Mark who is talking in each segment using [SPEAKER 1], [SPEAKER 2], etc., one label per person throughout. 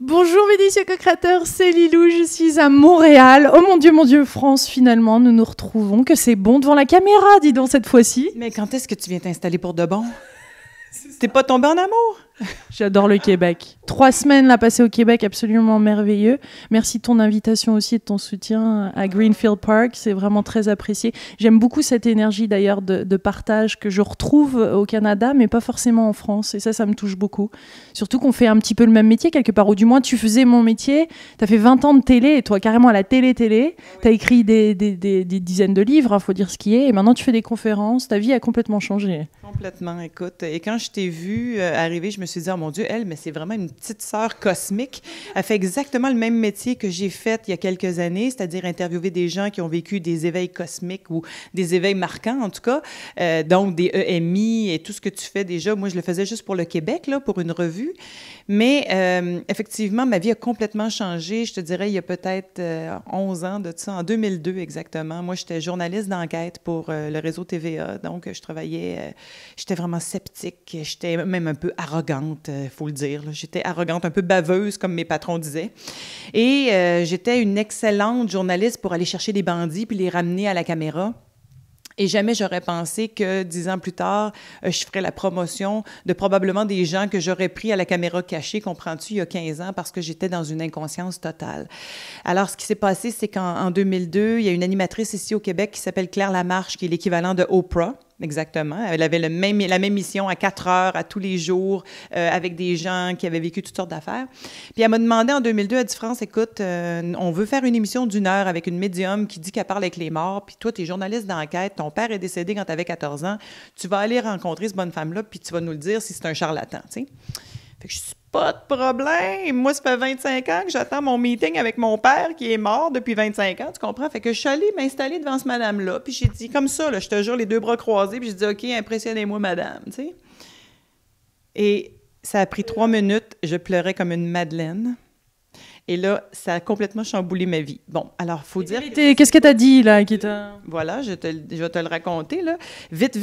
[SPEAKER 1] Bonjour mes délicieux co-créateurs, c'est Lilou, je suis à Montréal. Oh mon Dieu, France, finalement, nous nous retrouvons, que c'est bon devant la caméra, dis donc cette fois-ci.
[SPEAKER 2] Mais quand est-ce que tu viens t'installer pour de bon? T'es pas tombé en amour?
[SPEAKER 1] J'adore le Québec. 3 semaines là passées au Québec, absolument merveilleux. Merci de ton invitation aussi et de ton soutien à Greenfield Park, c'est vraiment très apprécié. J'aime beaucoup cette énergie d'ailleurs de partage que je retrouve au Canada, mais pas forcément en France. Et ça me touche beaucoup. Surtout qu'on fait un petit peu le même métier quelque part, ou du moins tu faisais mon métier. T'as fait 20 ans de télé, et toi carrément à la télé. T'as écrit des dizaines de livres, faut dire ce qui est, et maintenant tu fais des conférences. Ta vie a complètement changé.
[SPEAKER 2] Complètement, écoute. Et quand je t'ai vue arriver, je me suis dit, oh mon Dieu, mais c'est vraiment une petite sœur cosmique. Elle fait exactement le même métier que j'ai fait il y a quelques années, c'est-à-dire interviewer des gens qui ont vécu des éveils cosmiques ou des éveils marquants, en tout cas, donc des EMI et tout ce que tu fais déjà. Moi, je le faisais juste pour le Québec, là, pour une revue. Mais effectivement, ma vie a complètement changé. Je te dirais, il y a peut-être 11 ans de ça, en 2002 exactement. Moi, j'étais journaliste d'enquête pour le réseau TVA, donc je travaillais, j'étais vraiment sceptique, j'étais même un peu arrogante, il faut le dire. Là. J'étais arrogante, un peu baveuse, comme mes patrons disaient. Et j'étais une excellente journaliste pour aller chercher les bandits puis les ramener à la caméra. Et jamais j'aurais pensé que 10 ans plus tard, je ferais la promotion de probablement des gens que j'aurais pris à la caméra cachée, comprends-tu, il y a 15 ans, parce que j'étais dans une inconscience totale. Alors, ce qui s'est passé, c'est qu'en 2002, il y a une animatrice ici au Québec qui s'appelle Claire Lamarche, qui est l'équivalent de Oprah. Exactement. Elle avait la même mission à 4 heures, à tous les jours, avec des gens qui avaient vécu toutes sortes d'affaires. Puis elle m'a demandé en 2002, elle dit, France, écoute, on veut faire une émission d'1 heure avec une médium qui dit qu'elle parle avec les morts, puis toi, tu es journaliste d'enquête, ton père est décédé quand tu avais 14 ans, tu vas aller rencontrer cette bonne femme-là, puis tu vas nous le dire si c'est un charlatan, tu sais. Fait que je suis pas de problème. Moi, ça fait 25 ans que j'attends mon meeting avec mon père qui est mort depuis 25 ans, tu comprends? Fait que je suis allée m'installer devant ce madame-là, puis j'ai dit comme ça, là, je te jure, les 2 bras croisés, puis j'ai dit, OK, impressionnez-moi, madame, tu sais. Et ça a pris 3 minutes, je pleurais comme une madeleine. Et là, ça a complètement chamboulé ma vie. Bon, alors, il faut dire...
[SPEAKER 1] Qu'est-ce que t'as dit, là, qui t'a...
[SPEAKER 2] Voilà, je vais te le raconter, là. Vite.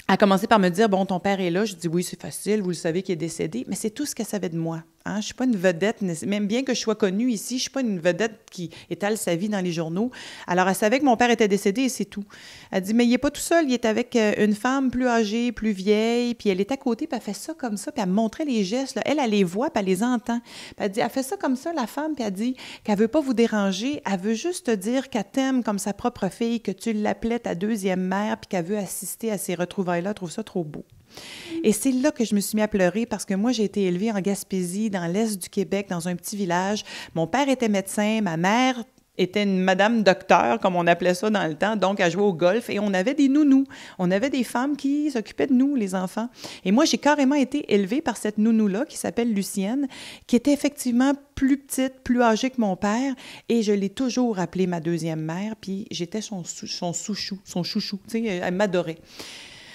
[SPEAKER 2] Elle a commencé par me dire, bon, ton père est là. Je dis, oui, c'est facile, vous le savez qu'il est décédé. Mais c'est tout ce qu'elle savait de moi. Hein? Je ne suis pas une vedette, même bien que je sois connue ici, je ne suis pas une vedette qui étale sa vie dans les journaux. Alors, elle savait que mon père était décédé et c'est tout. Elle dit, mais il n'est pas tout seul, il est avec une femme plus âgée, plus vieille, puis elle est à côté, puis elle fait ça comme ça, puis elle me montrait les gestes. Là. Elle les voit, puis elle les entend. Puis elle dit, elle fait ça comme ça, la femme, puis elle dit qu'elle ne veut pas vous déranger, elle veut juste te dire qu'elle t'aime comme sa propre fille, que tu l'appelais ta deuxième mère, puis qu'elle veut assister à ces retrouvailles-là, elle trouve ça trop beau. Et c'est là que je me suis mis à pleurer parce que moi, j'ai été élevée en Gaspésie, dans l'est du Québec, dans un petit village. Mon père était médecin, ma mère était une madame docteur, comme on appelait ça dans le temps, donc elle jouait au golf, et on avait des nounous. On avait des femmes qui s'occupaient de nous, les enfants. Et moi, j'ai carrément été élevée par cette nounou-là, qui s'appelle Lucienne, qui était effectivement plus petite, plus âgée que mon père, et je l'ai toujours appelée ma deuxième mère, puis j'étais son chouchou, tu sais, elle m'adorait.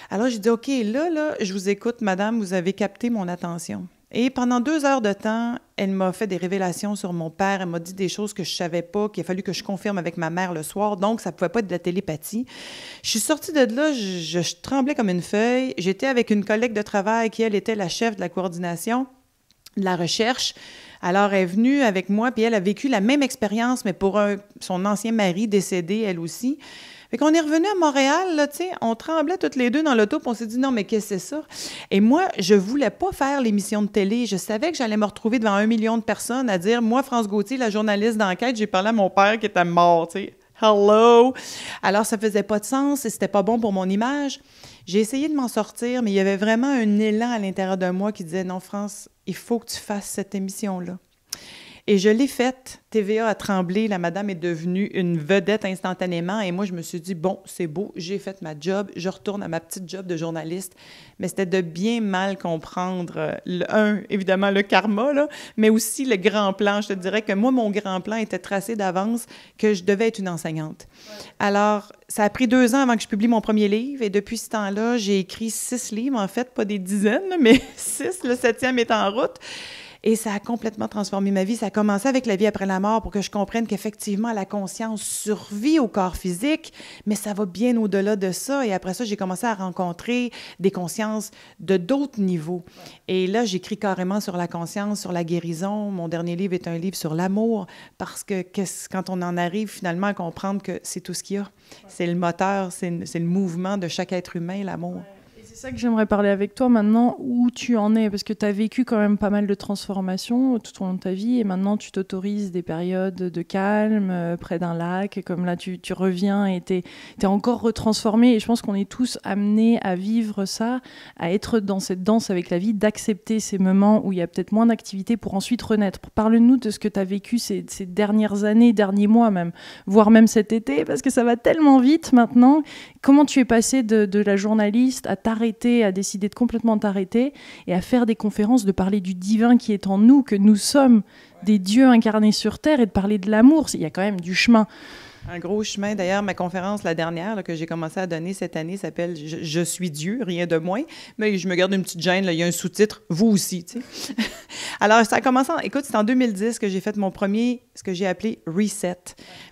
[SPEAKER 2] Alors, j'ai dit, OK, là, je vous écoute, madame, vous avez capté mon attention. Et pendant 2 heures de temps, elle m'a fait des révélations sur mon père. Elle m'a dit des choses que je ne savais pas, qu'il a fallu que je confirme avec ma mère le soir. Donc, ça ne pouvait pas être de la télépathie. Je suis sortie de là, je tremblais comme une feuille. J'étais avec une collègue de travail qui, elle, était la chef de la coordination de la recherche. Alors, elle est venue avec moi, puis elle a vécu la même expérience, mais pour son ancien mari décédé, elle aussi. Fait qu'on est revenu à Montréal, là, tu sais, on tremblait toutes les deux dans l'auto, puis on s'est dit, non, mais qu'est-ce que c'est ça? Et moi, je voulais pas faire l'émission de télé. Je savais que j'allais me retrouver devant 1 million de personnes à dire, moi, France Gauthier, la journaliste d'enquête, j'ai parlé à mon père qui était mort, tu sais. Hello! Alors, ça faisait pas de sens et c'était pas bon pour mon image. J'ai essayé de m'en sortir, mais il y avait vraiment un élan à l'intérieur de moi qui disait, non, France, il faut que tu fasses cette émission-là. Et je l'ai faite. TVA a tremblé. La madame est devenue une vedette instantanément. Et moi, je me suis dit, bon, c'est beau, j'ai fait ma job. Je retourne à ma petite job de journaliste. Mais c'était de bien mal comprendre, évidemment, le karma, là, mais aussi le grand plan. Je te dirais que moi, mon grand plan était tracé d'avance que je devais être une enseignante. Ouais. Alors, ça a pris 2 ans avant que je publie mon premier livre. Et depuis ce temps-là, j'ai écrit 6 livres, en fait, pas des dizaines, mais 6. Le 7e est en route. Et ça a complètement transformé ma vie. Ça a commencé avec la vie après la mort pour que je comprenne qu'effectivement, la conscience survit au corps physique, mais ça va bien au-delà de ça. Et après ça, j'ai commencé à rencontrer des consciences de d'autres niveaux. Et là, j'écris carrément sur la conscience, sur la guérison. Mon dernier livre est un livre sur l'amour, parce que quand on en arrive finalement à comprendre que c'est tout ce qu'il y a, c'est le moteur, c'est le mouvement de chaque être humain, l'amour.
[SPEAKER 1] C'est ça que j'aimerais parler avec toi maintenant, où tu en es, parce que tu as vécu quand même pas mal de transformations tout au long de ta vie, et maintenant tu t'autorises des périodes de calme, près d'un lac, et comme là tu reviens et t'es encore retransformé, et je pense qu'on est tous amenés à vivre ça, à être dans cette danse avec la vie, d'accepter ces moments où il y a peut-être moins d'activité pour ensuite renaître. Parle-nous de ce que tu as vécu ces dernières années, derniers mois même, voire même cet été, parce que ça va tellement vite maintenant. Comment tu es passé de la journaliste à t'arrêter, à décider de complètement t'arrêter et à faire des conférences, de parler du divin qui est en nous, que nous sommes des dieux incarnés sur Terre, et de parler de l'amour. Il y a quand même du chemin.
[SPEAKER 2] Un gros chemin. D'ailleurs, ma conférence, la dernière, là, que j'ai commencé à donner cette année, s'appelle « Je suis Dieu, rien de moins ». Mais je me garde une petite gêne, là, il y a un sous-titre « Vous aussi ». Tu sais. Alors, ça a commencé, écoute, c'est en 2010 que j'ai fait mon premier, ce que j'ai appelé « reset ».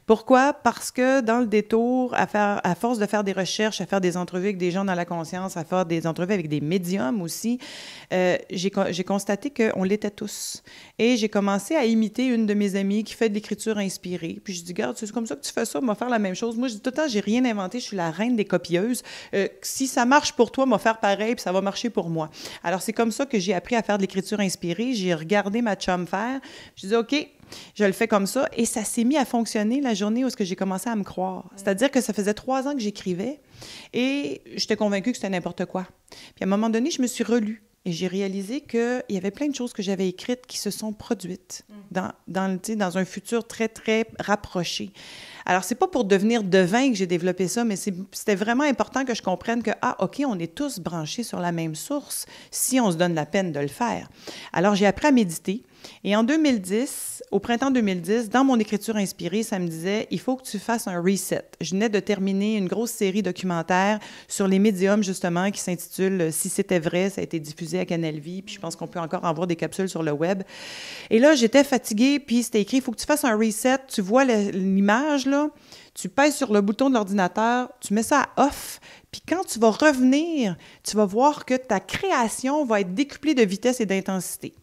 [SPEAKER 2] Pourquoi? Parce que dans le détour, à force de faire des recherches, à faire des entrevues avec des gens dans la conscience, à faire des entrevues avec des médiums aussi, j'ai constaté qu'on l'était tous. Et j'ai commencé à imiter une de mes amies qui fait de l'écriture inspirée. Puis je dis, regarde, c'est comme ça que tu fais ça, on va faire la même chose. Moi, je dis tout le temps, j'ai rien inventé, je suis la reine des copieuses. Si ça marche pour toi, on va faire pareil, puis ça va marcher pour moi. Alors, c'est comme ça que j'ai appris à faire de l'écriture inspirée. J'ai regardé ma chum faire. Je dis, OK, je le fais comme ça. Et ça s'est mis à fonctionner la journée où j'ai commencé à me croire. C'est-à-dire que ça faisait 3 ans que j'écrivais et j'étais convaincue que c'était n'importe quoi. Puis à un moment donné, je me suis relue et j'ai réalisé qu'il y avait plein de choses que j'avais écrites qui se sont produites dans un futur très, très rapproché. Alors, c'est pas pour devenir devin que j'ai développé ça, mais c'était vraiment important que je comprenne que, OK, on est tous branchés sur la même source si on se donne la peine de le faire. Alors, j'ai appris à méditer. Et en 2010, au printemps 2010, dans mon écriture inspirée, ça me disait, il faut que tu fasses un reset. Je venais de terminer une grosse série documentaire sur les médiums, justement, qui s'intitule « Si c'était vrai ». Ça a été diffusé à Canal Vie, puis je pense qu'on peut encore en voir des capsules sur le web. Et là, j'étais fatiguée, puis c'était écrit, il faut que tu fasses un reset. Tu vois l'image, là, tu pèses sur le bouton de l'ordinateur, tu mets ça à off, puis quand tu vas revenir, tu vas voir que ta création va être décuplée de vitesse et d'intensité.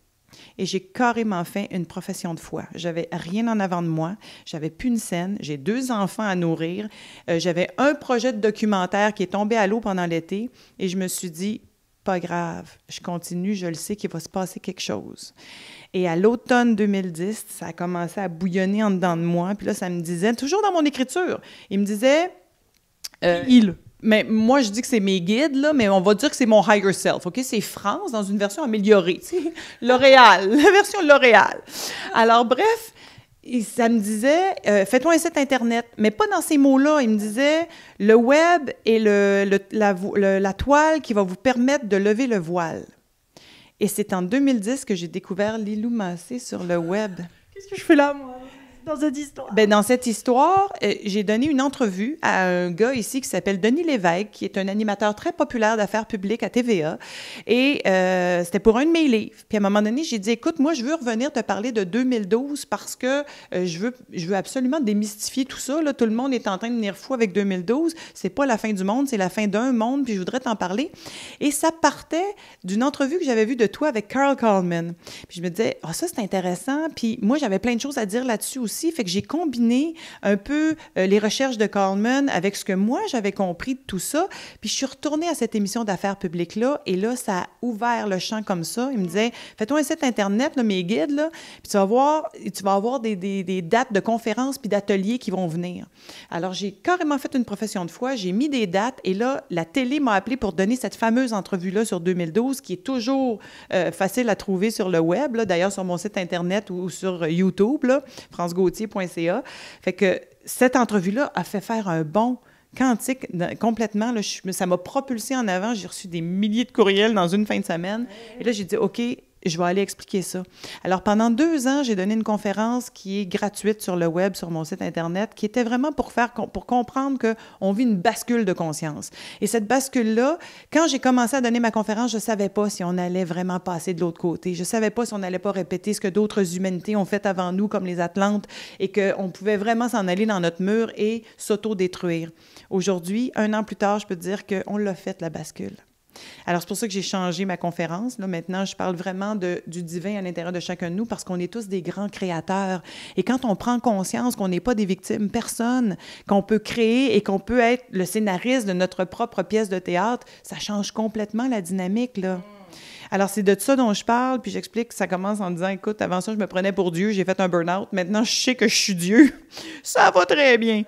[SPEAKER 2] Et j'ai carrément fait une profession de foi. J'avais rien en avant de moi, j'avais plus une scène, j'ai 2 enfants à nourrir, j'avais un projet de documentaire qui est tombé à l'eau pendant l'été, et je me suis dit, pas grave, je continue, je le sais qu'il va se passer quelque chose. Et à l'automne 2010, ça a commencé à bouillonner en dedans de moi, puis là, ça me disait, toujours dans mon écriture, il me disait... Mais moi, je dis que c'est mes guides, là, mais on va dire que c'est mon higher self, OK? C'est France dans une version améliorée, tu sais, L'Oréal, la version L'Oréal. Alors, bref, ça me disait, fais-toi un site Internet, mais pas dans ces mots-là. Il me disait, le web est la toile qui va vous permettre de lever le voile. Et c'est en 2010 que j'ai découvert Lilou Massé sur le web.
[SPEAKER 1] Qu'est-ce que je fais là, moi? Dans cette histoire?
[SPEAKER 2] Bien, dans cette histoire, j'ai donné une entrevue à un gars ici qui s'appelle Denis Lévesque, qui est un animateur très populaire d'affaires publiques à TVA. Et c'était pour un de mes livres. Puis à un moment donné, j'ai dit, écoute, moi, je veux revenir te parler de 2012 parce que je veux absolument démystifier tout ça. Là. Tout le monde est en train de venir fou avec 2012. C'est pas la fin du monde, c'est la fin d'un monde, puis je voudrais t'en parler. Et ça partait d'une entrevue que j'avais vue de toi avec Carl Coleman. Puis je me disais, ça, c'est intéressant. Puis moi, j'avais plein de choses à dire là-dessus aussi. Fait que j'ai combiné un peu les recherches de Coleman avec ce que moi, j'avais compris de tout ça. Puis je suis retournée à cette émission d'affaires publiques-là, et là, ça a ouvert le champ comme ça. Il me disait, fais-toi un site Internet, là, mes guides, là, puis tu vas avoir des dates de conférences puis d'ateliers qui vont venir. Alors, j'ai carrément fait une profession de foi, j'ai mis des dates, et là, la télé m'a appelé pour donner cette fameuse entrevue-là sur 2012, qui est toujours facile à trouver sur le web, là, d'ailleurs sur mon site Internet ou sur YouTube, là, francegauthier.ca. Fait que cette entrevue-là a fait faire un bond quantique complètement. Là, ça m'a propulsé en avant. J'ai reçu des milliers de courriels dans une fin de semaine. Et là, j'ai dit, OK, je vais aller expliquer ça. Alors, pendant 2 ans, j'ai donné une conférence qui est gratuite sur le web, sur mon site Internet, qui était vraiment pour comprendre qu'on vit une bascule de conscience. Et cette bascule-là, quand j'ai commencé à donner ma conférence, je ne savais pas si on allait vraiment passer de l'autre côté. Je ne savais pas si on n'allait pas répéter ce que d'autres humanités ont fait avant nous, comme les Atlantes, et qu'on pouvait vraiment s'en aller dans notre mur et s'auto-détruire. Aujourd'hui, 1 an plus tard, je peux te dire qu'on l'a fait, la bascule. Alors, c'est pour ça que j'ai changé ma conférence. Là, maintenant, je parle vraiment du divin à l'intérieur de chacun de nous parce qu'on est tous des grands créateurs. Et quand on prend conscience qu'on n'est pas des victimes, personne, qu'on peut créer et qu'on peut être le scénariste de notre propre pièce de théâtre, ça change complètement la dynamique, là. Alors, c'est de ça dont je parle, puis j'explique que ça commence en disant, écoute, avant ça, je me prenais pour Dieu, j'ai fait un burn-out, maintenant, je sais que je suis Dieu. Ça va très bien.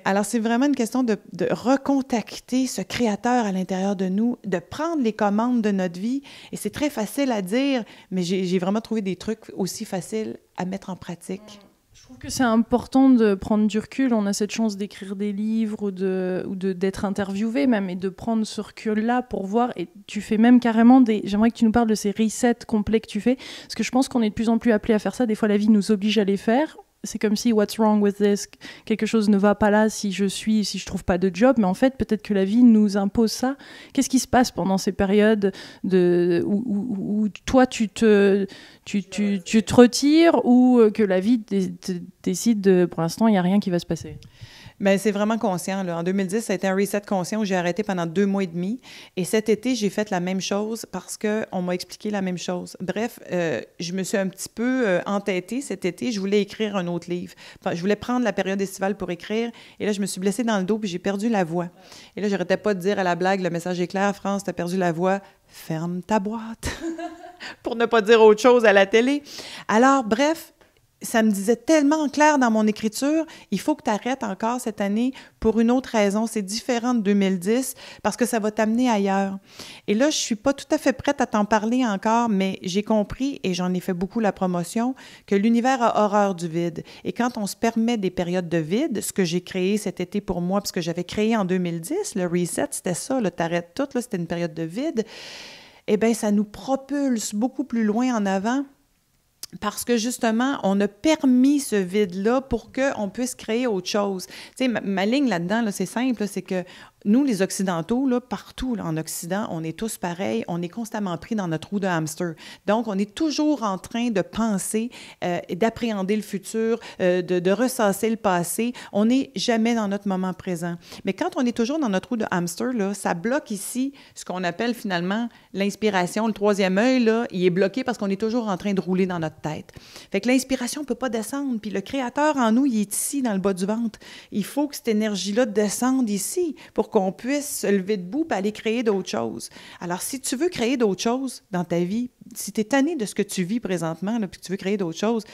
[SPEAKER 2] Alors, c'est vraiment une question de recontacter ce créateur à l'intérieur de nous, de prendre les commandes de notre vie. Et c'est très facile à dire, mais j'ai vraiment trouvé des trucs aussi faciles à mettre en pratique.
[SPEAKER 1] Je trouve que c'est important de prendre du recul. On a cette chance d'écrire des livres ou d'être interviewé même, et de prendre ce recul-là pour voir. Et tu fais même carrément J'aimerais que tu nous parles de ces resets complets que tu fais, parce que je pense qu'on est de plus en plus appelés à faire ça. Des fois, la vie nous oblige à les faire. C'est comme si what's wrong with this? Quelque chose ne va pas là si je trouve pas de job. Mais en fait, peut-être que la vie nous impose ça. Qu'est-ce qui se passe pendant ces périodes où toi, tu te retires, ou que la vie décide pour l'instant, il n'y a rien qui va se passer?
[SPEAKER 2] Bien, c'est vraiment conscient, là. En 2010, ça a été un reset conscient où j'ai arrêté pendant 2 mois et demi. Et cet été, j'ai fait la même chose parce qu'on m'a expliqué la même chose. Bref, je me suis un petit peu entêtée cet été. Je voulais écrire un autre livre. Enfin, je voulais prendre la période estivale pour écrire. Et là, je me suis blessée dans le dos puis j'ai perdu la voix. Et là, j'arrêtais pas de dire à la blague, le message est clair, France, t'as perdu la voix, ferme ta boîte. Pour ne pas dire autre chose à la télé. Alors, bref, ça me disait tellement clair dans mon écriture, il faut que tu arrêtes encore cette année pour une autre raison. C'est différent de 2010 parce que ça va t'amener ailleurs. Et là, je ne suis pas tout à fait prête à t'en parler encore, mais j'ai compris, et j'en ai fait beaucoup la promotion, que l'univers a horreur du vide. Et quand on se permet des périodes de vide, ce que j'ai créé cet été pour moi, parce que j'avais créé en 2010, le reset, c'était ça, t'arrêtes tout, là, c'était une période de vide, eh bien, ça nous propulse beaucoup plus loin en avant. Parce que, justement, on a permis ce vide-là pour qu'on puisse créer autre chose. Tu sais, ma ligne là-dedans, là, c'est simple, là, c'est que nous, les Occidentaux, là, partout là, en Occident, on est tous pareils, on est constamment pris dans notre roue de hamster. Donc, on est toujours en train de penser, d'appréhender le futur, de ressasser le passé. On n'est jamais dans notre moment présent. Mais quand on est toujours dans notre roue de hamster, là, ça bloque ici ce qu'on appelle finalement l'inspiration. Le 3e œil, là, il est bloqué parce qu'on est toujours en train de rouler dans notre tête. Fait que l'inspiration ne peut pas descendre. Puis le créateur en nous, il est ici, dans le bas du ventre. Il faut que cette énergie-là descende ici pour qu'on puisse se lever debout et aller créer d'autres choses. Alors, si tu veux créer d'autres choses dans ta vie, si tu es tanné de ce que tu vis présentement, là, puis que tu veux créer d'autres choses,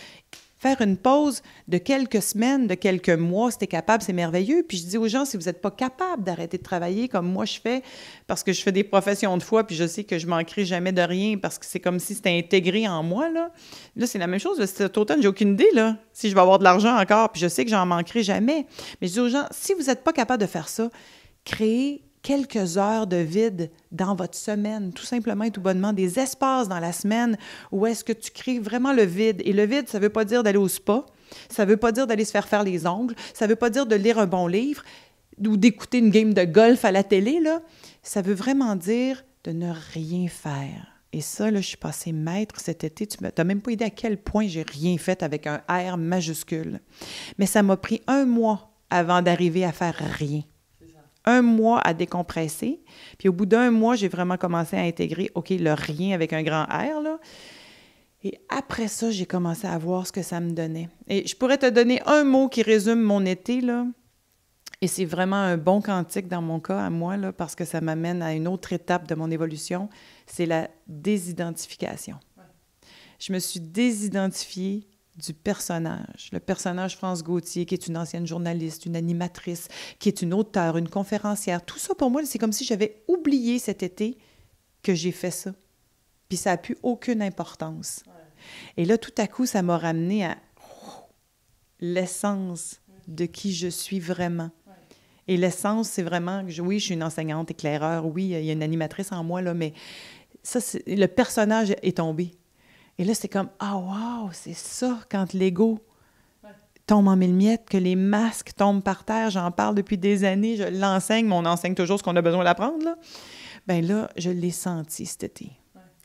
[SPEAKER 2] faire une pause de quelques semaines, de quelques mois, si tu es capable, c'est merveilleux. Puis je dis aux gens, si vous n'êtes pas capable d'arrêter de travailler comme moi je fais, parce que je fais des professions de foi, puis je sais que je ne manquerai jamais de rien, parce que c'est comme si c'était intégré en moi, là c'est la même chose. Là, cet automne, j'ai aucune idée là, si je vais avoir de l'argent encore, puis je sais que j'en manquerai jamais. Mais je dis aux gens, si vous n'êtes pas capable de faire ça, créez quelques heures de vide dans votre semaine, tout simplement et tout bonnement, des espaces dans la semaine où est-ce que tu crées vraiment le vide. Et le vide, ça ne veut pas dire d'aller au spa, ça ne veut pas dire d'aller se faire les ongles, ça ne veut pas dire de lire un bon livre ou d'écouter une game de golf à la télé, là. Ça veut vraiment dire de ne rien faire. Et ça, là, je suis passée maître cet été. Tu n'as même pas idée à quel point j'ai rien fait avec un R majuscule. Mais ça m'a pris 1 mois avant d'arriver à faire rien. 1 mois à décompresser. Puis au bout d'1 mois, j'ai vraiment commencé à intégrer, OK, le rien avec un grand R, là. Et après ça, j'ai commencé à voir ce que ça me donnait. Et je pourrais te donner un mot qui résume mon été, là. Et c'est vraiment un bon cantique dans mon cas, à moi, là, parce que ça m'amène à une autre étape de mon évolution. C'est la désidentification. Ouais. Je me suis désidentifiée du personnage. Le personnage France Gauthier, qui est une ancienne journaliste, une animatrice, qui est une auteure, une conférencière. Tout ça, pour moi, c'est comme si j'avais oublié cet été que j'ai fait ça. Puis ça n'a plus aucune importance. Ouais. Et là, tout à coup, ça m'a ramené à l'essence de qui je suis vraiment. Ouais. Et l'essence, c'est vraiment, oui, je suis une enseignante, éclaireur, oui, il y a une animatrice en moi, là, mais ça, le personnage est tombé. Et là, c'est comme, ah, wow, c'est ça, quand l'ego tombe en mille miettes, que les masques tombent par terre. J'en parle depuis des années, je l'enseigne, mais on enseigne toujours ce qu'on a besoin d'apprendre, là. Bien là, je l'ai senti cet été.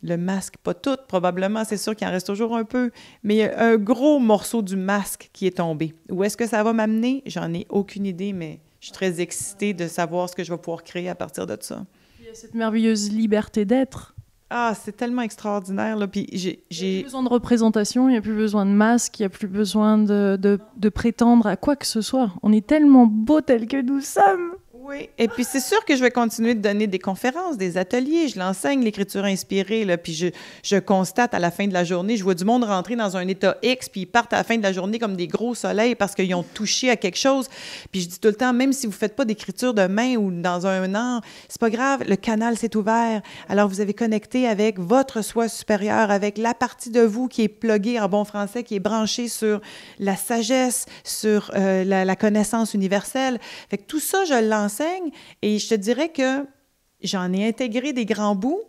[SPEAKER 2] Le masque, pas tout, probablement, c'est sûr qu'il en reste toujours un peu, mais il y a un gros morceau du masque qui est tombé. Où est-ce que ça va m'amener? J'en ai aucune idée, mais je suis très excitée de savoir ce que je vais pouvoir créer à partir de ça.
[SPEAKER 1] Il y a cette merveilleuse liberté d'être.
[SPEAKER 2] Ah, c'est tellement extraordinaire, là. Puis
[SPEAKER 1] Il n'y a plus besoin de représentation, il n'y a plus besoin de masque, il n'y a plus besoin de prétendre à quoi que ce soit. On est tellement beaux tels que nous sommes.
[SPEAKER 2] Oui, et puis c'est sûr que je vais continuer de donner des conférences, des ateliers. Je l'enseigne, l'écriture inspirée, là, puis je constate à la fin de la journée, je vois du monde rentrer dans un état X, puis ils partent à la fin de la journée comme des gros soleils parce qu'ils ont touché à quelque chose. Puis je dis tout le temps, même si vous ne faites pas d'écriture demain ou dans un an, c'est pas grave, le canal s'est ouvert. Alors vous avez connecté avec votre soi supérieur, avec la partie de vous qui est pluguée en bon français, qui est branchée sur la sagesse, sur la connaissance universelle. Fait que tout ça, je l'enseigne. Et je te dirais que j'en ai intégré des grands bouts,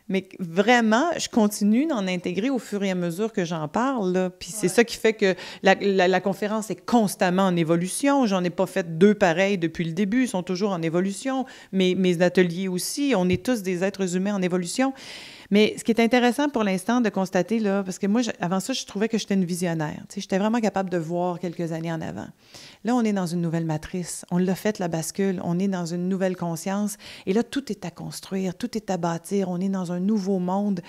[SPEAKER 2] mais vraiment, je continue d'en intégrer au fur et à mesure que j'en parle, là. Puis c'est ça qui fait que la conférence est constamment en évolution. J'en ai pas fait 2 pareils depuis le début, ils sont toujours en évolution. Mes ateliers aussi, on est tous des êtres humains en évolution. Mais ce qui est intéressant pour l'instant de constater, là, parce que moi, avant ça, je trouvais que j'étais une visionnaire. Tu sais, j'étais vraiment capable de voir quelques années en avant. Là, on est dans une nouvelle matrice. On l'a fait, la bascule. On est dans une nouvelle conscience. Et là, tout est à construire, tout est à bâtir. On est dans un nouveau monde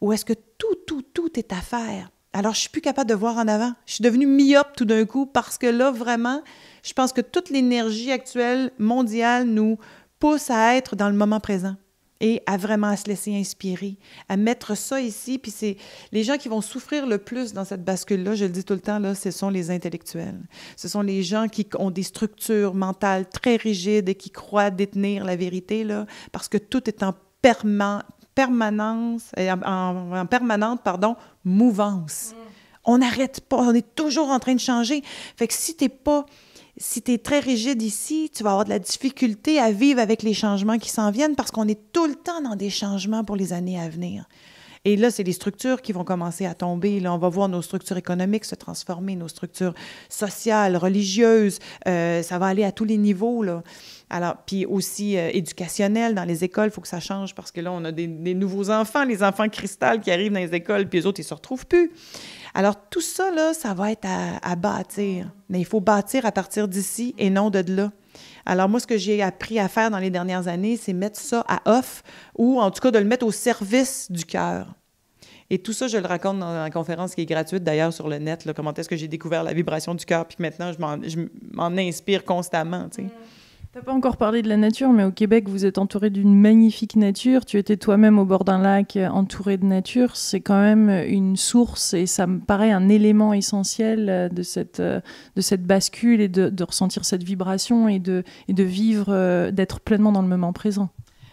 [SPEAKER 2] où est-ce que tout est à faire. Alors, je suis plus capable de voir en avant. Je suis devenue myope tout d'un coup parce que là, vraiment, je pense que toute l'énergie actuelle mondiale nous pousse à être dans le moment présent. Et à vraiment se laisser inspirer, à mettre ça ici. Puis c'est les gens qui vont souffrir le plus dans cette bascule-là, je le dis tout le temps, là, ce sont les intellectuels. Ce sont les gens qui ont des structures mentales très rigides et qui croient détenir la vérité, là, parce que tout est en permanente mouvance. On n'arrête pas, on est toujours en train de changer. Fait que si tu es très rigide ici, tu vas avoir de la difficulté à vivre avec les changements qui s'en viennent parce qu'on est tout le temps dans des changements pour les années à venir. Et là, c'est les structures qui vont commencer à tomber. Là, on va voir nos structures économiques se transformer, nos structures sociales, religieuses. Ça va aller à tous les niveaux, là. Alors, puis aussi éducationnel dans les écoles, il faut que ça change parce que là, on a des nouveaux enfants, les enfants cristal qui arrivent dans les écoles, puis les autres, ils ne se retrouvent plus. Alors, tout ça, là, ça va être à bâtir. Mais il faut bâtir à partir d'ici et non de là. Alors, moi, ce que j'ai appris à faire dans les dernières années, c'est mettre ça à off ou, en tout cas, de le mettre au service du cœur. Et tout ça, je le raconte dans la conférence qui est gratuite, d'ailleurs, sur le net, là, comment est-ce que j'ai découvert la vibration du cœur, puis que maintenant, je m'en inspire constamment, tu sais.
[SPEAKER 1] Tu n'as pas encore parlé de la nature, mais au Québec, vous êtes entouré d'une magnifique nature. Tu étais toi-même au bord d'un lac entouré de nature. C'est quand même une source et ça me paraît un élément essentiel de cette bascule et de ressentir cette vibration et de vivre, d'être pleinement dans le moment présent.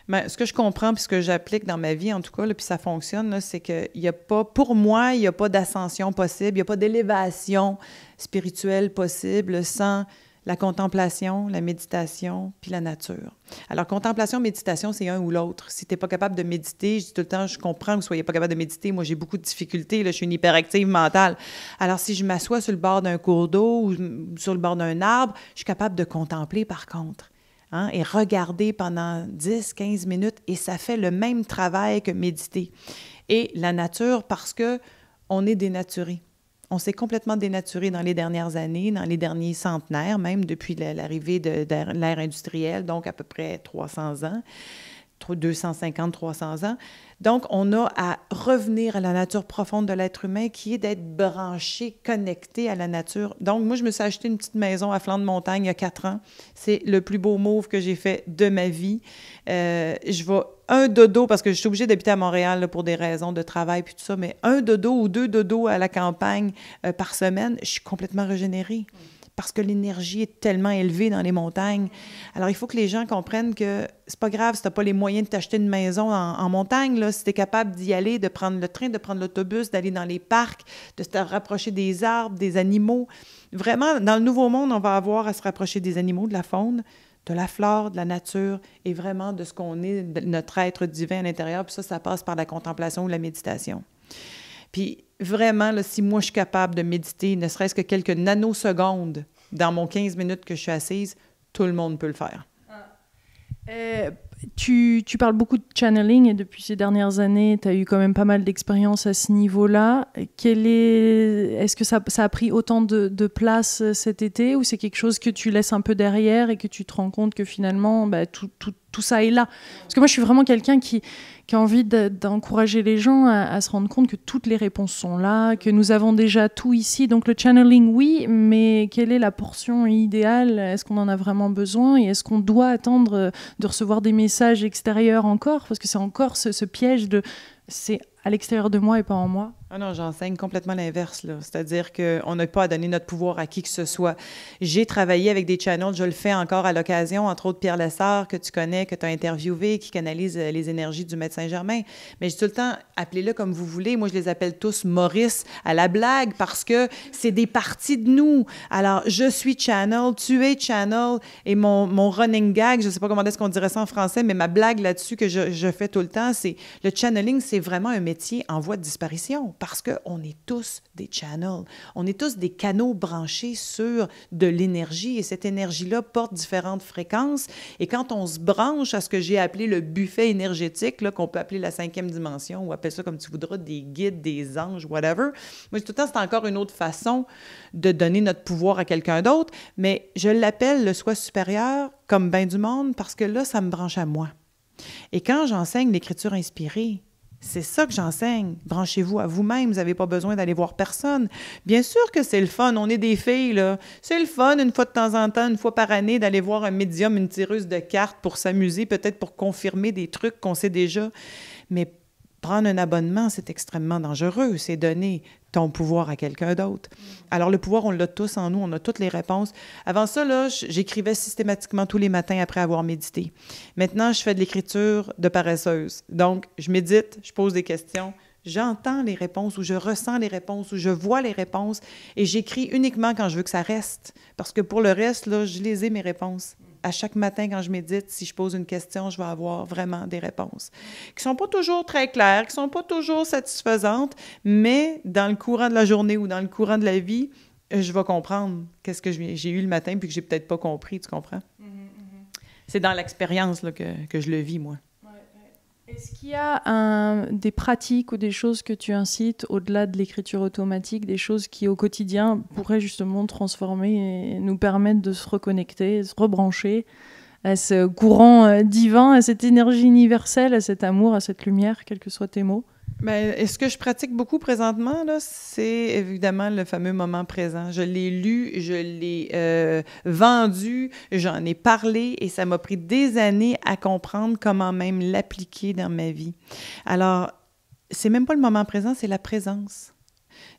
[SPEAKER 2] Bien, ce que je comprends, puis ce que j'applique dans ma vie, en tout cas, là, puis ça fonctionne, là, c'est qu'il n'y a pas, pour moi, il n'y a pas d'ascension possible, il n'y a pas d'élévation spirituelle possible sans la contemplation, la méditation, puis la nature. Alors, contemplation, méditation, c'est un ou l'autre. Si tu n'es pas capable de méditer, je dis tout le temps, je comprends que vous ne soyez pas capable de méditer. Moi, j'ai beaucoup de difficultés, là, je suis une hyperactive mentale. Alors, si je m'assois sur le bord d'un cours d'eau ou sur le bord d'un arbre, je suis capable de contempler, par contre. Hein, et regarder pendant 10, 15 minutes, et ça fait le même travail que méditer. Et la nature, parce qu'on est dénaturé. On s'est complètement dénaturé dans les dernières années, dans les derniers centenaires, même depuis l'arrivée de l'ère industrielle, donc à peu près 300 ans, 250-300 ans. Donc, on a à revenir à la nature profonde de l'être humain qui est d'être branché, connecté à la nature. Donc, moi, je me suis acheté une petite maison à flanc de montagne il y a 4 ans. C'est le plus beau move que j'ai fait de ma vie. Je vais un dodo, parce que je suis obligée d'habiter à Montréal là, pour des raisons de travail puis tout ça, mais un dodo ou 2 dodos à la campagne par semaine, je suis complètement régénérée. Parce que l'énergie est tellement élevée dans les montagnes. Alors, il faut que les gens comprennent que c'est pas grave si tu n'as pas les moyens de t'acheter une maison en montagne, là, si tu es capable d'y aller, de prendre le train, de prendre l'autobus, d'aller dans les parcs, de se rapprocher des arbres, des animaux. Vraiment, dans le Nouveau Monde, on va avoir à se rapprocher des animaux, de la faune, de la flore, de la nature et vraiment de ce qu'on est, de notre être divin à l'intérieur. Puis ça passe par la contemplation ou la méditation. Puis vraiment, là, si moi, je suis capable de méditer, ne serait-ce que quelques nanosecondes dans mon 15 minutes que je suis assise, tout le monde peut le faire.
[SPEAKER 1] Tu parles beaucoup de channeling et depuis ces dernières années, tu as eu quand même pas mal d'expérience à ce niveau-là. Est-ce que ça a pris autant de place cet été ou c'est quelque chose que tu laisses un peu derrière et que tu te rends compte que finalement, tout ça est là? Parce que moi, je suis vraiment quelqu'un qui a envie d'encourager les gens à se rendre compte que toutes les réponses sont là, que nous avons déjà tout ici. Donc le channeling, oui, mais quelle est la portion idéale? Est-ce qu'on en a vraiment besoin? Et est-ce qu'on doit attendre de recevoir des messages extérieurs encore? Parce que c'est encore ce piège de... C'est à l'extérieur de moi et pas en moi.
[SPEAKER 2] Ah non, j'enseigne complètement l'inverse, là. C'est-à-dire qu'on n'a pas à donner notre pouvoir à qui que ce soit. J'ai travaillé avec des channels, je le fais encore à l'occasion, entre autres Pierre Lessard, que tu connais, que tu as interviewé, qui canalise les énergies du Maître Saint-Germain. Mais j'ai tout le temps, appelez-le comme vous voulez. Moi, je les appelle tous Maurice à la blague parce que c'est des parties de nous. Alors, je suis channel, tu es channel, et mon running gag, je ne sais pas comment est-ce qu'on dirait ça en français, mais ma blague là-dessus que je fais tout le temps, c'est le channeling, c'est vraiment un métier en voie de disparition. Parce qu'on est tous des channels. On est tous des canaux branchés sur de l'énergie et cette énergie-là porte différentes fréquences. Et quand on se branche à ce que j'ai appelé le buffet énergétique, là, qu'on peut appeler la 5e dimension ou appelle ça comme tu voudras, des guides, des anges, whatever, moi, tout le temps, c'est encore une autre façon de donner notre pouvoir à quelqu'un d'autre, mais je l'appelle le soi supérieur comme bien du monde parce que là, ça me branche à moi. Et quand j'enseigne l'écriture inspirée, c'est ça que j'enseigne. Branchez-vous à vous-même. Vous n'avez pas besoin d'aller voir personne. Bien sûr que c'est le fun. On est des filles, là. C'est le fun, une fois de temps en temps, une fois par année, d'aller voir un médium, une tireuse de cartes pour s'amuser, peut-être pour confirmer des trucs qu'on sait déjà. Mais prendre un abonnement, c'est extrêmement dangereux. C'est donner ton pouvoir à quelqu'un d'autre. Alors, le pouvoir, on l'a tous en nous. On a toutes les réponses. Avant ça, là, j'écrivais systématiquement tous les matins après avoir médité. Maintenant, je fais de l'écriture de paresseuse. Donc, je médite, je pose des questions, j'entends les réponses ou je ressens les réponses ou je vois les réponses et j'écris uniquement quand je veux que ça reste. Parce que pour le reste, là, je les ai, mes réponses. À chaque matin, quand je médite, si je pose une question, je vais avoir vraiment des réponses qui ne sont pas toujours très claires, qui ne sont pas toujours satisfaisantes, mais dans le courant de la journée ou dans le courant de la vie, je vais comprendre qu'est-ce que j'ai eu le matin puis que j'ai peut-être pas compris, tu comprends? C'est dans l'expérience là, que je le vis, moi.
[SPEAKER 1] Est-ce qu'il y a des pratiques ou des choses que tu incites au-delà de l'écriture automatique, des choses qui au quotidien pourraient justement transformer et nous permettre de se reconnecter, de se rebrancher à ce courant divin, à cette énergie universelle, à cet amour, à cette lumière, quels que soient tes mots?
[SPEAKER 2] Bien, ce que je pratique beaucoup présentement, là, c'est évidemment le fameux moment présent. Je l'ai lu, je l'ai vendu, j'en ai parlé et ça m'a pris des années à comprendre comment même l'appliquer dans ma vie. Alors, c'est même pas le moment présent, c'est la présence.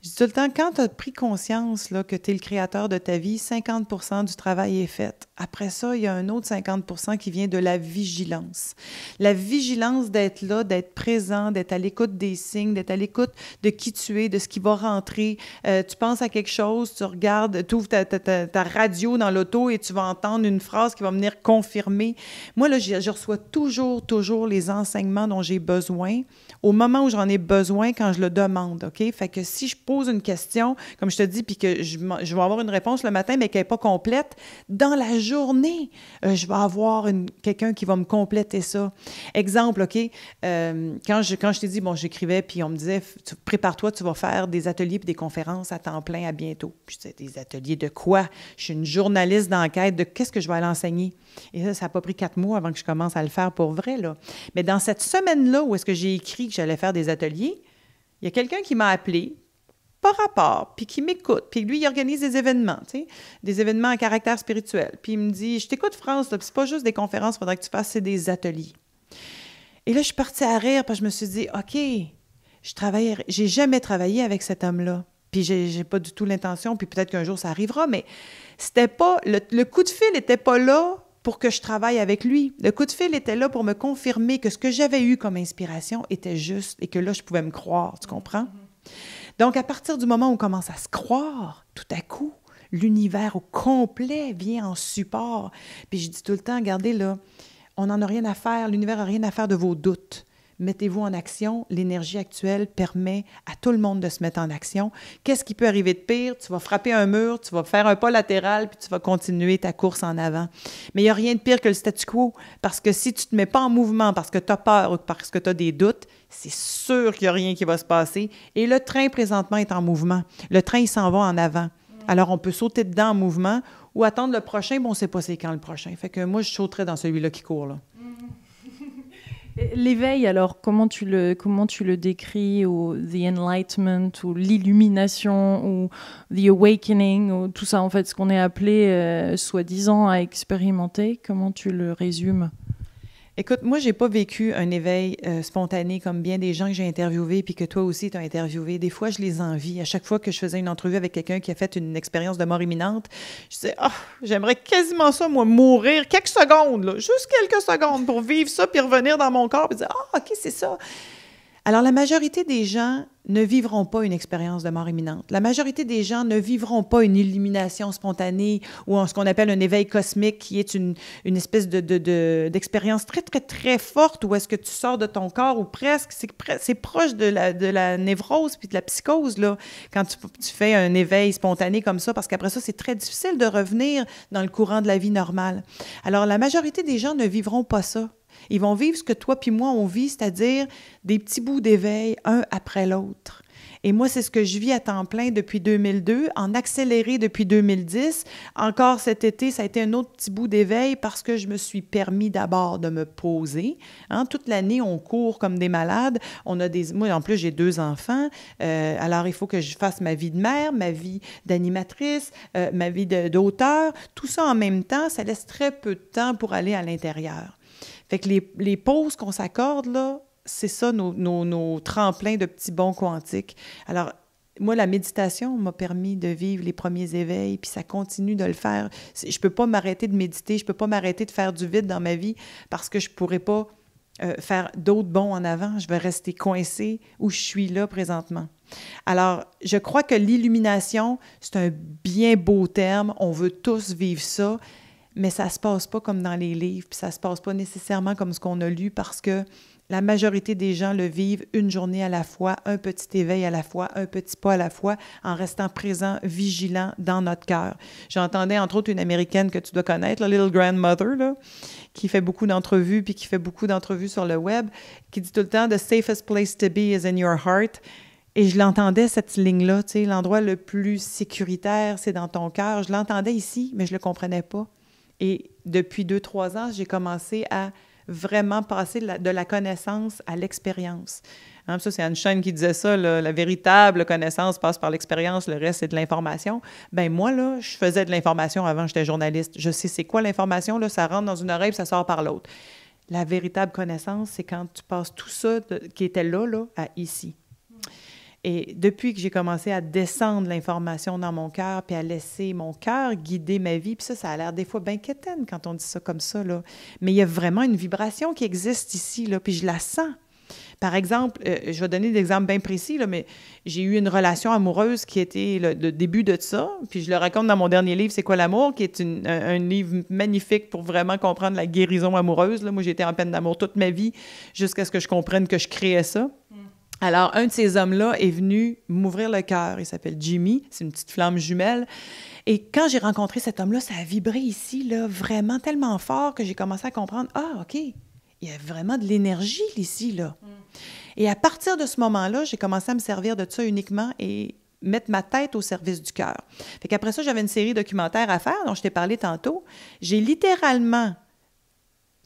[SPEAKER 2] Je dis tout le temps, quand tu as pris conscience là, que tu es le créateur de ta vie, 50% du travail est fait. Après ça, il y a un autre 50% qui vient de la vigilance. La vigilance d'être là, d'être présent, d'être à l'écoute des signes, d'être à l'écoute de qui tu es, de ce qui va rentrer. Tu penses à quelque chose, tu regardes, tu ouvres ta radio dans l'auto et tu vas entendre une phrase qui va venir confirmer. Moi, là, je reçois toujours les enseignements dont j'ai besoin au moment où j'en ai besoin quand je le demande, OK? Fait que si je pose une question, comme je te dis, puis que je vais avoir une réponse le matin, mais qu'elle n'est pas complète, dans la journée, je vais avoir quelqu'un qui va me compléter ça. Exemple, OK? Quand je t'ai dit, bon, j'écrivais, puis on me disait, prépare-toi, tu vas faire des ateliers puis des conférences à temps plein à bientôt. Puis je disais, des ateliers de quoi? Je suis une journaliste d'enquête de qu'est-ce que je vais aller enseigner? Et ça n'a pas pris 4 mois avant que je commence à le faire pour vrai, là. Mais dans cette semaine-là où est-ce que j'ai écrit que j'allais faire des ateliers, il y a quelqu'un qui m'a appelé par rapport, puis qui m'écoute, puis lui, il organise des événements, tu sais, des événements à caractère spirituel. Puis il me dit, je t'écoute, France, là, puis c'est pas juste des conférences, il faudrait que tu fasses, c'est des ateliers. Et là, je suis partie à rire, parce que je me suis dit, OK, j'ai jamais travaillé avec cet homme-là, puis j'ai pas du tout l'intention, puis peut-être qu'un jour, ça arrivera, mais c'était pas, le coup de fil n'était pas là pour que je travaille avec lui. Le coup de fil était là pour me confirmer que ce que j'avais eu comme inspiration était juste et que là, je pouvais me croire, tu comprends? Donc, à partir du moment où on commence à se croire, tout à coup, l'univers au complet vient en support. Puis je dis tout le temps, regardez là, on n'en a rien à faire, l'univers n'a rien à faire de vos doutes. mettez-vous en action. L'énergie actuelle permet à tout le monde de se mettre en action. Qu'est-ce qui peut arriver de pire? Tu vas frapper un mur, tu vas faire un pas latéral, puis tu vas continuer ta course en avant. Mais il n'y a rien de pire que le statu quo, parce que si tu ne te mets pas en mouvement parce que tu as peur ou parce que tu as des doutes, c'est sûr qu'il n'y a rien qui va se passer. Et le train, présentement, est en mouvement. Le train, il s'en va en avant. Alors, on peut sauter dedans en mouvement ou attendre le prochain, on ne sait pas c'est quand le prochain. Fait que moi, je sauterais dans celui-là qui court, là.
[SPEAKER 1] L'éveil, alors, comment tu le décris, ou the enlightenment, ou l'illumination, ou the awakening, ou tout ça, en fait, ce qu'on est appelé, soi-disant, à expérimenter, comment tu le résumes?
[SPEAKER 2] Écoute, moi, j'ai pas vécu un éveil spontané comme bien des gens que j'ai interviewés, puis que toi aussi, tu as interviewé. Des fois, je les envie. À chaque fois que je faisais une entrevue avec quelqu'un qui a fait une expérience de mort imminente, je disais, j'aimerais quasiment ça, moi, mourir quelques secondes, là, juste quelques secondes pour vivre ça, puis revenir dans mon corps, puis dire, OK, c'est ça. Alors, la majorité des gens ne vivront pas une expérience de mort imminente. La majorité des gens ne vivront pas une illumination spontanée ou ce qu'on appelle un éveil cosmique, qui est une espèce d'expérience très, très, très forte où est-ce que tu sors de ton corps ou presque. C'est proche de la névrose puis de la psychose, là, quand tu fais un éveil spontané comme ça, parce qu'après ça, c'est très difficile de revenir dans le courant de la vie normale. Alors, la majorité des gens ne vivront pas ça. Ils vont vivre ce que toi puis moi, on vit, c'est-à-dire des petits bouts d'éveil, un après l'autre. Et moi, c'est ce que je vis à temps plein depuis 2002, en accéléré depuis 2010. Encore cet été, ça a été un autre petit bout d'éveil parce que je me suis permis d'abord de me poser. Toute l'année, on court comme des malades. Moi, en plus, j'ai 2 enfants. Alors, il faut que je fasse ma vie de mère, ma vie d'animatrice, ma vie d'auteur. Tout ça en même temps, ça laisse très peu de temps pour aller à l'intérieur. Fait que les pauses qu'on s'accorde, là, c'est ça, nos tremplins de petits bonds quantiques. Alors, moi, la méditation m'a permis de vivre les premiers éveils, puis ça continue de le faire. Je ne peux pas m'arrêter de méditer, je ne peux pas m'arrêter de faire du vide dans ma vie parce que je ne pourrais pas faire d'autres bonds en avant. Je vais rester coincée où je suis là présentement. Alors, je crois que l'illumination, c'est un bien beau terme. On veut tous vivre ça. Mais ça ne se passe pas comme dans les livres, puis ça ne se passe pas nécessairement comme ce qu'on a lu, parce que la majorité des gens le vivent une journée à la fois, un petit éveil à la fois, un petit pas à la fois, en restant présent, vigilant dans notre cœur. J'entendais entre autres une Américaine que tu dois connaître, la Little Grandmother, là, qui fait beaucoup d'entrevues, puis qui fait beaucoup d'entrevues sur le web, qui dit tout le temps « The safest place to be is in your heart ». Et je l'entendais, cette ligne-là, tu sais, l'endroit le plus sécuritaire, c'est dans ton cœur. Je l'entendais ici, mais je ne le comprenais pas. Et depuis 2-3 ans, j'ai commencé à vraiment passer de la connaissance à l'expérience. Ça, c'est Einstein qui disait ça, là, la véritable connaissance passe par l'expérience, le reste, c'est de l'information. Bien, moi, là, je faisais de l'information avant, j'étais journaliste. Je sais c'est quoi l'information, là, ça rentre dans une oreille, puis ça sort par l'autre. La véritable connaissance, c'est quand tu passes tout ça qui était là, à ici. Et depuis que j'ai commencé à descendre l'information dans mon cœur puis à laisser mon cœur guider ma vie, puis ça a l'air des fois bien quétaine quand on dit ça comme ça, là. Mais il y a vraiment une vibration qui existe ici, là, puis je la sens. Par exemple, je vais donner des exemples bien précis, là, mais j'ai eu une relation amoureuse qui était le début de ça, puis je le raconte dans mon dernier livre, « C'est quoi l'amour?», qui est un livre magnifique pour vraiment comprendre la guérison amoureuse. Là. Moi, j'ai été en peine d'amour toute ma vie jusqu'à ce que je comprenne que je créais ça. Alors, un de ces hommes-là est venu m'ouvrir le cœur. Il s'appelle Jimmy, c'est une petite flamme jumelle. Et quand j'ai rencontré cet homme-là, ça a vibré ici, là, vraiment tellement fort que j'ai commencé à comprendre, OK, il y a vraiment de l'énergie ici, là. Et à partir de ce moment-là, j'ai commencé à me servir de ça uniquement et mettre ma tête au service du cœur. Fait qu'après ça, j'avais une série documentaire à faire, dont je t'ai parlé tantôt. J'ai littéralement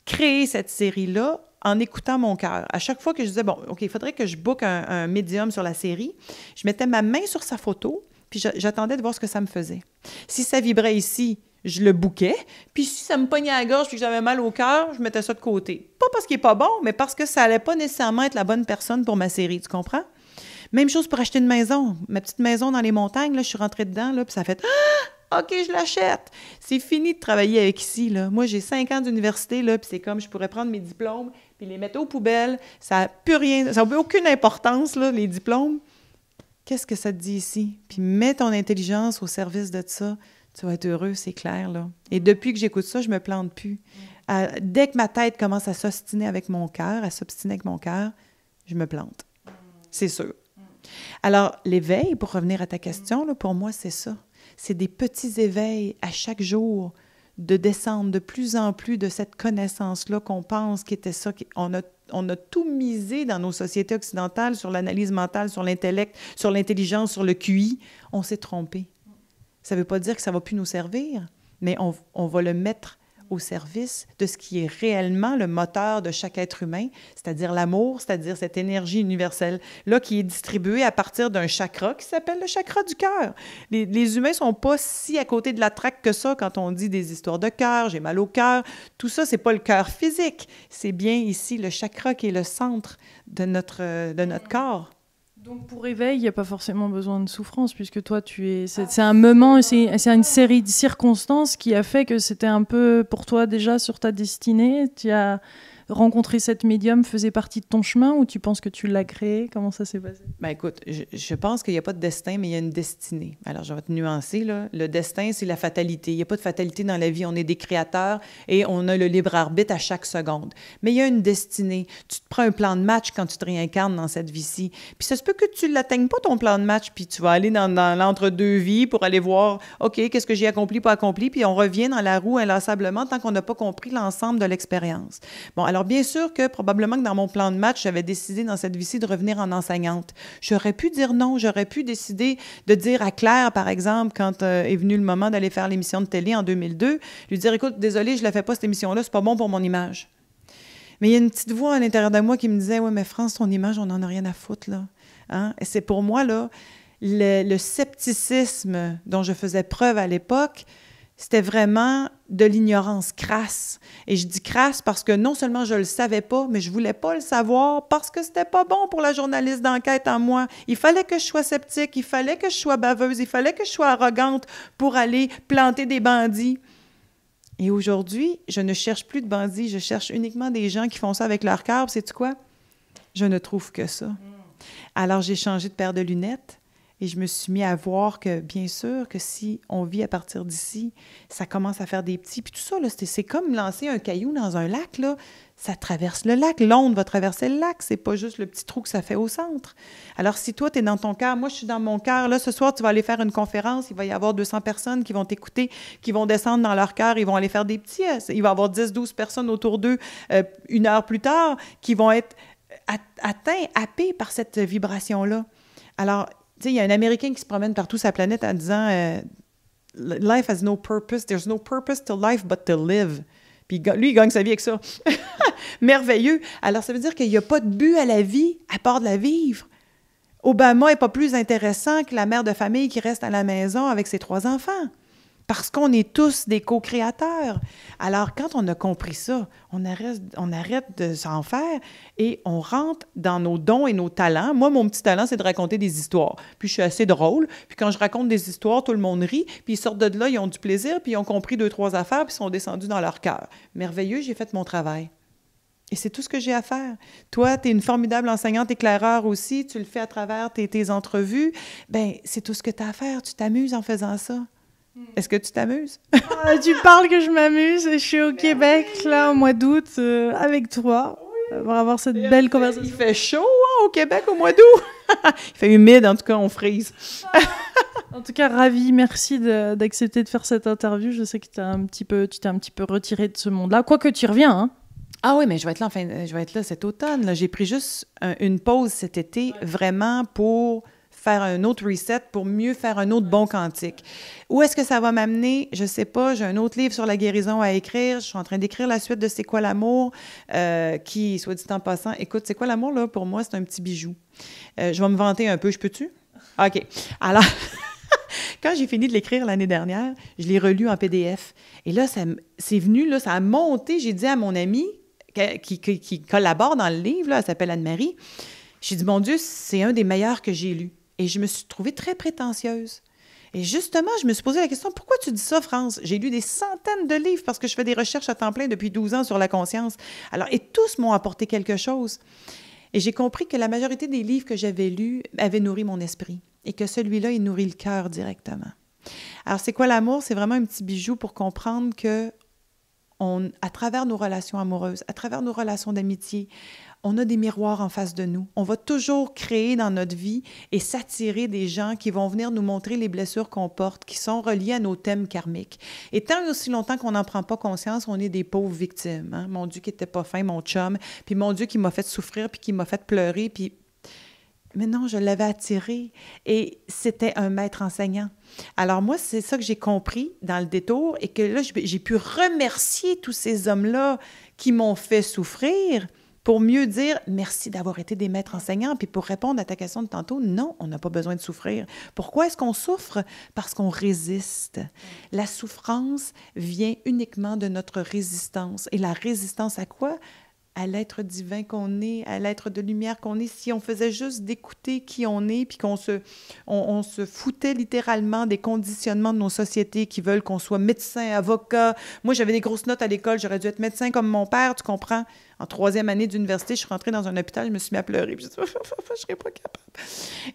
[SPEAKER 2] créé cette série-là en écoutant mon cœur. À chaque fois que je disais, bon, OK, il faudrait que je book un médium sur la série, je mettais ma main sur sa photo, puis j'attendais de voir ce que ça me faisait. Si ça vibrait ici, je le bookais, puis si ça me pognait à la gorge puis que j'avais mal au cœur, je mettais ça de côté. Pas parce qu'il n'est pas bon, mais parce que ça n'allait pas nécessairement être la bonne personne pour ma série, tu comprends? Même chose pour acheter une maison. Ma petite maison dans les montagnes, là, je suis rentrée dedans, là, puis ça a fait « OK, je l'achète! » C'est fini de travailler avec ici, là. Moi, j'ai 5 ans d'université, là, puis c'est comme je pourrais prendre mes diplômes puis les mettre aux poubelles. Ça n'a plus rien, ça n'a aucune importance, là, les diplômes. Qu'est-ce que ça te dit ici? Puis mets ton intelligence au service de ça. Tu vas être heureux, c'est clair, là. Et depuis que j'écoute ça, je me plante plus. Dès que ma tête commence à s'obstiner avec mon cœur, je me plante. C'est sûr. Alors, l'éveil, pour revenir à ta question, là, pour moi, c'est ça. C'est des petits éveils à chaque jour, de descendre de plus en plus de cette connaissance-là qu'on pense qui était ça. On a tout misé dans nos sociétés occidentales sur l'analyse mentale, sur l'intellect, sur l'intelligence, sur le QI. On s'est trompé. Ça ne veut pas dire que ça ne va plus nous servir, mais on va le mettre au service de ce qui est réellement le moteur de chaque être humain, c'est-à-dire l'amour, c'est-à-dire cette énergie universelle-là qui est distribuée à partir d'un chakra qui s'appelle le chakra du cœur. Les humains ne sont pas si à côté de la traque que ça quand on dit des histoires de cœur, j'ai mal au cœur. Tout ça, ce n'est pas le cœur physique. C'est bien ici le chakra qui est le centre de notre corps.
[SPEAKER 1] Donc pour éveil, il n'y a pas forcément besoin de souffrance, puisque toi, c'est un moment, c'est une série de circonstances qui a fait que c'était un peu pour toi déjà sur ta destinée. Tu as rencontré cette médium, faisait partie de ton chemin, ou tu penses que tu l'as créé? Comment ça s'est passé?
[SPEAKER 2] Ben écoute, je pense qu'il n'y a pas de destin, mais il y a une destinée. Alors, je vais te nuancer, là. Le destin, c'est la fatalité. Il n'y a pas de fatalité dans la vie. On est des créateurs et on a le libre arbitre à chaque seconde. Mais il y a une destinée. Tu te prends un plan de match quand tu te réincarnes dans cette vie-ci. Puis ça se peut que tu ne l'atteignes pas, ton plan de match, puis tu vas aller dans l'entre-deux-vies pour aller voir, OK, qu'est-ce que j'ai accompli, pas accompli, puis on revient dans la roue inlassablement tant qu'on n'a pas compris l'ensemble de l'expérience. Bon, alors bien sûr que probablement que dans mon plan de match, j'avais décidé dans cette vie-ci de revenir en enseignante. J'aurais pu dire non, j'aurais pu décider de dire à Claire, par exemple, quand est venu le moment d'aller faire l'émission de télé en 2002, lui dire, écoute, désolé, je ne la fais pas cette émission-là, c'est pas bon pour mon image. Mais il y a une petite voix à l'intérieur de moi qui me disait, oui, mais France, ton image, on n'en a rien à foutre, là. Hein? Et c'est pour moi, là, le scepticisme dont je faisais preuve à l'époque, c'était vraiment de l'ignorance crasse. Et je dis crasse parce que non seulement je ne le savais pas, mais je ne voulais pas le savoir parce que c'était pas bon pour la journaliste d'enquête en moi. Il fallait que je sois sceptique, il fallait que je sois baveuse, il fallait que je sois arrogante pour aller planter des bandits. Et aujourd'hui, je ne cherche plus de bandits, je cherche uniquement des gens qui font ça avec leur cœur. Sais-tu quoi? Je ne trouve que ça. Alors, j'ai changé de paire de lunettes. Et je me suis mis à voir que, bien sûr, que si on vit à partir d'ici, ça commence à faire des petits. Puis tout ça, là, c'est comme lancer un caillou dans un lac, là. Ça traverse le lac. L'onde va traverser le lac. C'est pas juste le petit trou que ça fait au centre. Alors, si toi, tu es dans ton cœur, moi, je suis dans mon cœur. Là, ce soir, tu vas aller faire une conférence. Il va y avoir 200 personnes qui vont t'écouter, qui vont descendre dans leur cœur. Ils vont aller faire des petits. Il va y avoir 10-12 personnes autour d'eux une heure plus tard qui vont être atteints, happés par cette vibration-là. Alors, tu sais, il y a un Américain qui se promène partout sur la planète en disant « Life has no purpose. There's no purpose to life but to live. » Puis lui, il gagne sa vie avec ça. Merveilleux. Alors, ça veut dire qu'il n'y a pas de but à la vie à part de la vivre. Obama n'est pas plus intéressant que la mère de famille qui reste à la maison avec ses 3 enfants. Parce qu'on est tous des co-créateurs. Alors, quand on a compris ça, on arrête de s'en faire et on rentre dans nos dons et nos talents. Moi, mon petit talent, c'est de raconter des histoires. Puis, je suis assez drôle. Puis, quand je raconte des histoires, tout le monde rit. Puis, ils sortent de là, ils ont du plaisir, puis ils ont compris 2-3 affaires, puis ils sont descendus dans leur cœur. Merveilleux, j'ai fait mon travail. Et c'est tout ce que j'ai à faire. Toi, tu es une formidable enseignante éclaireur aussi. Tu le fais à travers tes entrevues. Bien, c'est tout ce que tu as à faire. Tu t'amuses en faisant ça. Est-ce que tu t'amuses?
[SPEAKER 1] Tu parles que je m'amuse. Je suis au Québec, là, au mois d'août, avec toi. On va avoir cette belle conversation.
[SPEAKER 2] Il fait chaud hein, au Québec au mois d'août. Il fait humide, en tout cas, on frise.
[SPEAKER 1] En tout cas, ravie. Merci d'accepter de faire cette interview. Je sais que tu t'es un petit peu retirée de ce monde-là. Quoique tu reviens, hein?
[SPEAKER 2] Ah oui, mais je vais être là cet automne. Là. J'ai pris juste une pause cet été, vraiment pour faire un autre reset, pour mieux faire un autre bon cantique. Où est-ce que ça va m'amener? Je ne sais pas. J'ai un autre livre sur la guérison à écrire. Je suis en train d'écrire la suite de C'est quoi l'amour? Qui, soit dit en passant, écoute, C'est quoi l'amour, là? Pour moi, c'est un petit bijou. Je vais me vanter un peu. Je peux-tu? OK. Alors... Quand j'ai fini de l'écrire l'année dernière, je l'ai relu en PDF. Et là, c'est venu, là, ça a monté. J'ai dit à mon amie qui collabore dans le livre, là, elle s'appelle Anne-Marie, j'ai dit, mon Dieu, c'est un des meilleurs que j'ai lus. Et je me suis trouvée très prétentieuse. Et justement, je me suis posé la question, pourquoi tu dis ça, France? J'ai lu des centaines de livres parce que je fais des recherches à temps plein depuis 12 ans sur la conscience. Alors, et tous m'ont apporté quelque chose. Et j'ai compris que la majorité des livres que j'avais lus avaient nourri mon esprit et que celui-là, il nourrit le cœur directement. Alors, c'est quoi l'amour? C'est vraiment un petit bijou pour comprendre que à travers nos relations amoureuses, à travers nos relations d'amitié, on a des miroirs en face de nous. On va toujours créer dans notre vie et s'attirer des gens qui vont venir nous montrer les blessures qu'on porte, qui sont reliées à nos thèmes karmiques. Et tant et aussi longtemps qu'on n'en prend pas conscience, on est des pauvres victimes. Hein? Mon Dieu qui était pas fin, mon chum, puis mon Dieu qui m'a fait souffrir, puis qui m'a fait pleurer, puis... Mais non, je l'avais attiré et c'était un maître enseignant. Alors moi, c'est ça que j'ai compris dans le détour et que là, j'ai pu remercier tous ces hommes-là qui m'ont fait souffrir pour mieux dire merci d'avoir été des maîtres enseignants. Puis pour répondre à ta question de tantôt, non, on n'a pas besoin de souffrir. Pourquoi est-ce qu'on souffre? Parce qu'on résiste. La souffrance vient uniquement de notre résistance. Et la résistance à quoi? À l'être divin qu'on est, à l'être de lumière qu'on est. Si on faisait juste d'écouter qui on est, puis qu'on on se foutait littéralement des conditionnements de nos sociétés qui veulent qu'on soit médecin, avocat. Moi, j'avais des grosses notes à l'école, j'aurais dû être médecin comme mon père, tu comprends? En 3e année d'université, je suis rentrée dans un hôpital, je me suis mis à pleurer, puis je me suis dit, je serais pas capable.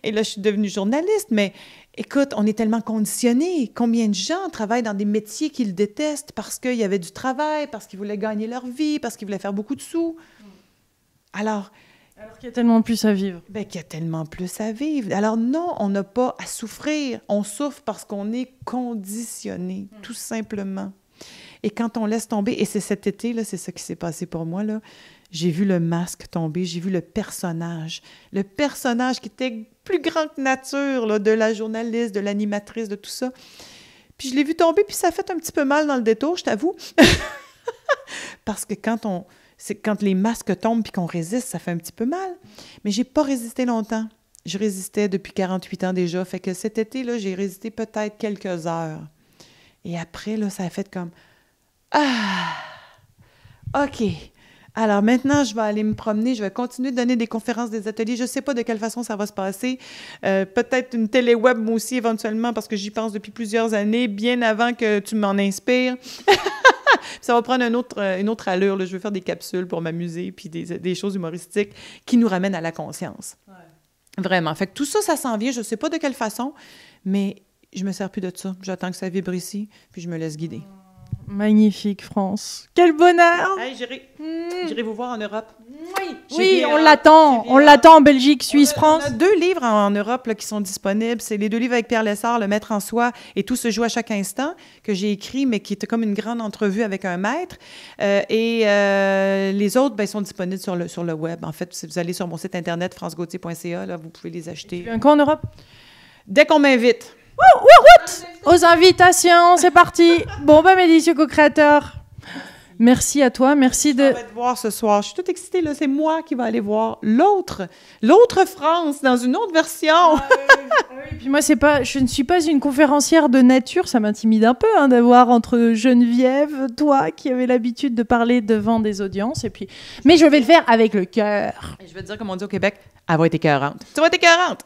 [SPEAKER 2] Et là, je suis devenue journaliste, mais écoute, on est tellement conditionnés. Combien de gens travaillent dans des métiers qu'ils détestent parce qu'il y avait du travail, parce qu'ils voulaient gagner leur vie, parce qu'ils voulaient faire beaucoup de sous? Alors
[SPEAKER 1] qu'il y a tellement plus à vivre.
[SPEAKER 2] Bien, qu'il y a tellement plus à vivre. Alors non, on n'a pas à souffrir. On souffre parce qu'on est conditionné, tout simplement. Et quand on laisse tomber, et c'est cet été, là, c'est ça qui s'est passé pour moi, là, j'ai vu le masque tomber, j'ai vu le personnage qui était plus grand que nature, là, de la journaliste, de l'animatrice, de tout ça. Puis je l'ai vu tomber, puis ça a fait un petit peu mal dans le détour, je t'avoue. Parce que quand les masques tombent puis qu'on résiste, ça fait un petit peu mal. Mais j'ai pas résisté longtemps. Je résistais depuis 48 ans déjà. Fait que cet été, là, j'ai résisté peut-être quelques heures. Et après, là, ça a fait comme... Ah! OK. Alors maintenant, je vais aller me promener, je vais continuer de donner des conférences, des ateliers. Je ne sais pas de quelle façon ça va se passer. Peut-être une télé-web, moi aussi, éventuellement, parce que j'y pense depuis plusieurs années, bien avant que tu m'en inspires. Ça va prendre une autre allure. Là. Je vais faire des capsules pour m'amuser, puis des choses humoristiques qui nous ramènent à la conscience. Ouais. Vraiment. Fait que tout ça, ça s'en vient. Je ne sais pas de quelle façon, mais je ne me sers plus de ça. J'attends que ça vibre ici, puis je me laisse guider.
[SPEAKER 1] Magnifique, France. Quel bonheur!
[SPEAKER 2] Hey, j'irai vous voir en Europe.
[SPEAKER 1] Oui, on l'attend. On l'attend en Belgique, Suisse, France.
[SPEAKER 2] On a 2 livres en Europe là, qui sont disponibles. C'est les 2 livres avec Pierre Lessard, Le Maître en soi et Tout se joue à chaque instant, que j'ai écrit, mais qui était comme une grande entrevue avec un maître. Les autres, ben, sont disponibles sur le web. En fait, si vous allez sur mon site internet, francegauthier.ca, là, vous pouvez les acheter.
[SPEAKER 1] Tu viens quand en Europe?
[SPEAKER 2] Dès qu'on m'invite.
[SPEAKER 1] Aux invitations, c'est parti. Bon, ben, mes délicieux co-créateurs, merci à toi, merci de...
[SPEAKER 2] Je vais te voir ce soir. Je suis toute excitée, là. C'est moi qui vais aller voir l'autre France, dans une autre version.
[SPEAKER 1] Oui. Puis moi, je ne suis pas une conférencière de nature, ça m'intimide un peu hein, d'avoir entre Geneviève, toi, qui avait l'habitude de parler devant des audiences, mais je vais le faire avec le cœur.
[SPEAKER 2] Et je vais te dire, comme on dit au Québec, elle va être écœurante. Tu vas être écœurante.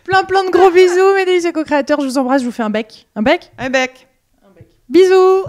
[SPEAKER 1] Plein de gros bisous, mes délicieux co-créateurs. Je vous embrasse, je vous fais un bec. Un bec?
[SPEAKER 2] Un bec.
[SPEAKER 1] Bisous!